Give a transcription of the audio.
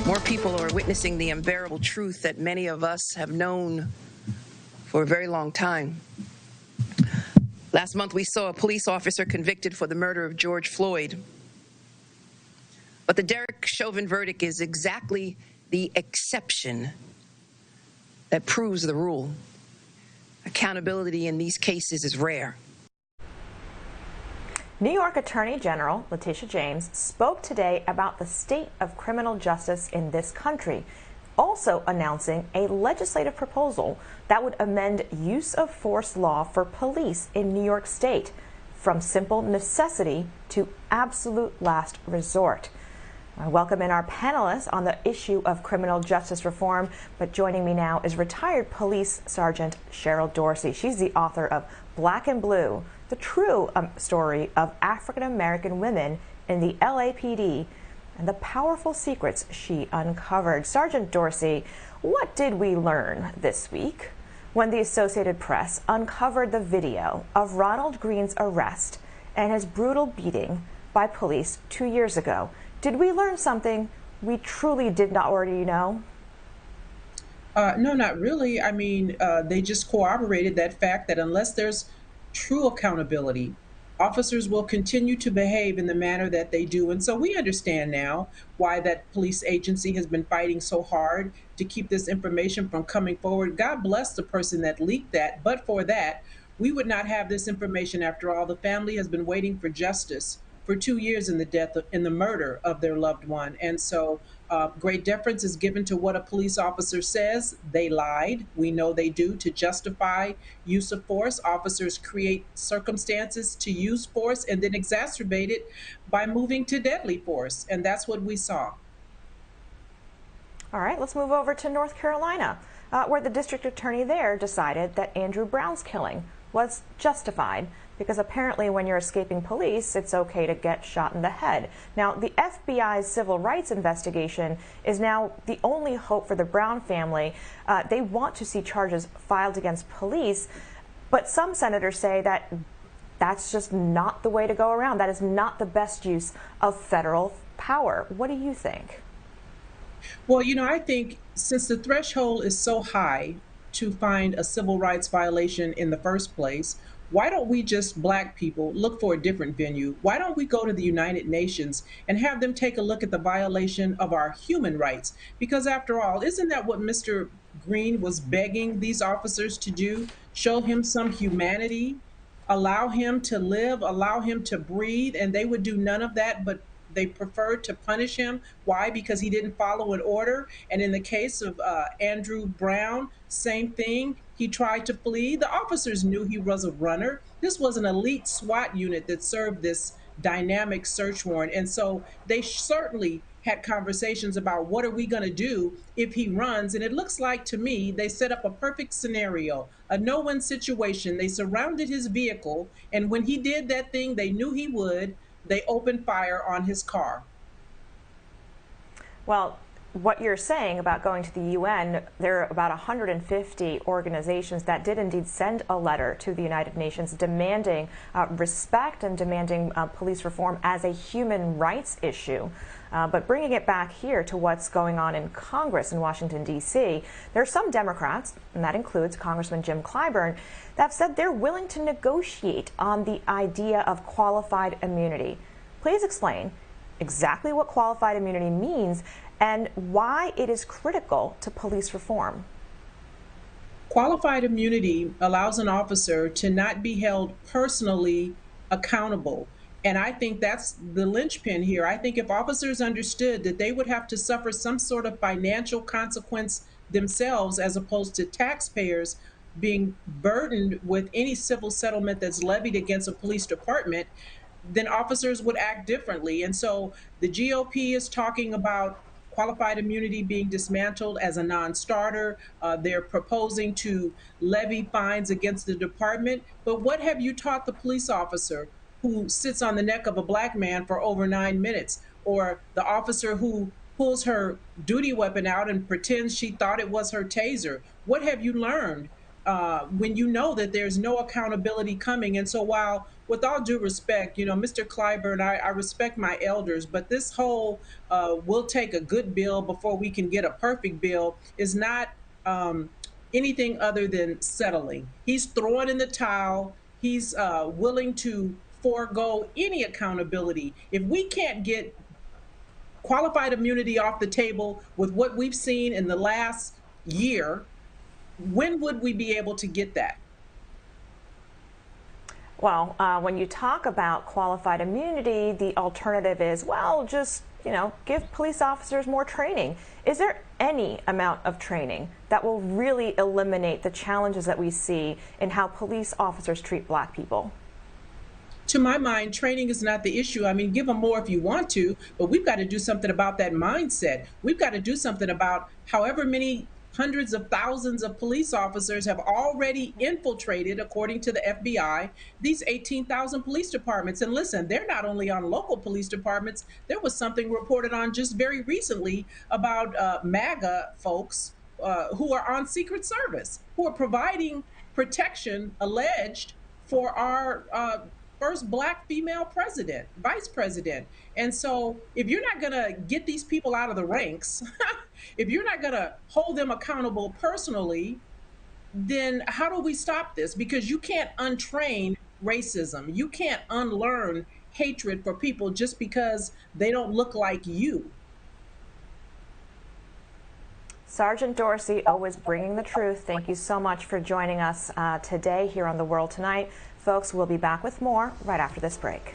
More people are witnessing the unbearable truth that many of us have known for a very long time. Last month, we saw a police officer convicted for the murder of George Floyd. But the Derek Chauvin verdict is exactly the exception that proves the rule. Accountability in these cases is rare. New York Attorney General Letitia James spoke today about the state of criminal justice in this country, also announcing a legislative proposal that would amend use of force law for police in New York State from simple necessity to absolute last resort. I welcome in our panelists on the issue of criminal justice reform, but joining me now is retired Police Sergeant Cheryl Dorsey. She's the author of Black and Blue, the true story of African-American women in the LAPD and the powerful secrets she uncovered. Sergeant Dorsey, what did we learn this week when the Associated Press uncovered the video of Ronald Greene's arrest and his brutal beating by police 2 years ago? Did we learn something we truly did not already know? No, not really. I mean, they just corroborated that fact that unless there's true accountability, officers will continue to behave in the manner that they do. And so we understand now why that police agency has been fighting so hard to keep this information from coming forward. God bless the person that leaked that. But for that, we would not have this information. After all, the family has been waiting for justice for 2 years in the murder of their loved one. And so great deference is given to what a police officer says. They lied. We know they do to justify use of force. Officers create circumstances to use force and then exacerbate it by moving to deadly force. And that's what we saw. All right, let's move over to North Carolina, where the district attorney there decided that Andrew Brown's killing was justified because apparently when you're escaping police, it's okay to get shot in the head. Now, the FBI's civil rights investigation is now the only hope for the Brown family. They want to see charges filed against police, but some senators say that that's just not the way to go around. That is not the best use of federal power. What do you think? Well, you know, I think since the threshold is so high to find a civil rights violation in the first place, why don't we just Black people look for a different venue? Why don't we go to the United Nations and have them take a look at the violation of our human rights? Because after all, isn't that what Mr. Greene was begging these officers to do? Show him some humanity, allow him to live, allow him to breathe, and they would do none of that, but they preferred to punish him. Why? Because he didn't follow an order. And in the case of Andrew Brown, same thing. He tried to flee. The officers knew he was a runner. This was an elite SWAT unit that served this dynamic search warrant. And so they certainly had conversations about what are we going to do if he runs. And it looks like to me they set up a perfect scenario, a no-win situation. They surrounded his vehicle. And when he did that thing they knew he would, they opened fire on his car. Well, what you're saying about going to the UN, there are about 150 organizations that did indeed send a letter to the United Nations demanding respect and demanding police reform as a human rights issue. But bringing it back here to what's going on in Congress in Washington, D.C., there are some Democrats, and that includes Congressman Jim Clyburn, that have said they're willing to negotiate on the idea of qualified immunity. Please explain exactly what qualified immunity means and why it is critical to police reform. Qualified immunity allows an officer to not be held personally accountable. And I think that's the linchpin here. I think if officers understood that they would have to suffer some sort of financial consequence themselves, as opposed to taxpayers being burdened with any civil settlement that's levied against a police department, then officers would act differently. And so the GOP is talking about qualified immunity being dismantled as a non-starter. They're proposing to levy fines against the department. But what have you taught the police officer who sits on the neck of a Black man for over 9 minutes, or the officer who pulls her duty weapon out and pretends she thought it was her taser? What have you learned when you know that there's no accountability coming. And so, while with all due respect, Mr. Clyburn, I respect my elders, but this whole we'll take a good bill before we can get a perfect bill is not um, anything other than settling. He's throwing in the towel. He's willing to forego any accountability. If we can't get qualified immunity off the table with what we've seen in the last year, when would we be able to get that? Well, when you talk about qualified immunity, the alternative is, well, just, give police officers more training. Is there any amount of training that will really eliminate the challenges that we see in how police officers treat Black people? To my mind, training is not the issue. I mean, give them more if you want to, but we've got to do something about that mindset. We've got to do something about however many hundreds of thousands of police officers have already infiltrated, according to the FBI, these 18,000 police departments. And listen, they're not only on local police departments. There was something reported on just very recently about MAGA folks who are on Secret Service, who are providing protection, alleged, for our first Black female president, vice president. And so, if you're not going to get these people out of the ranks, if you're not going to hold them accountable personally, then how do we stop this? Because you can't untrain racism. You can't unlearn hatred for people just because they don't look like you. Sergeant Dorsey, always bringing the truth. Thank you so much for joining us today here on The World Tonight. Folks, we'll be back with more right after this break.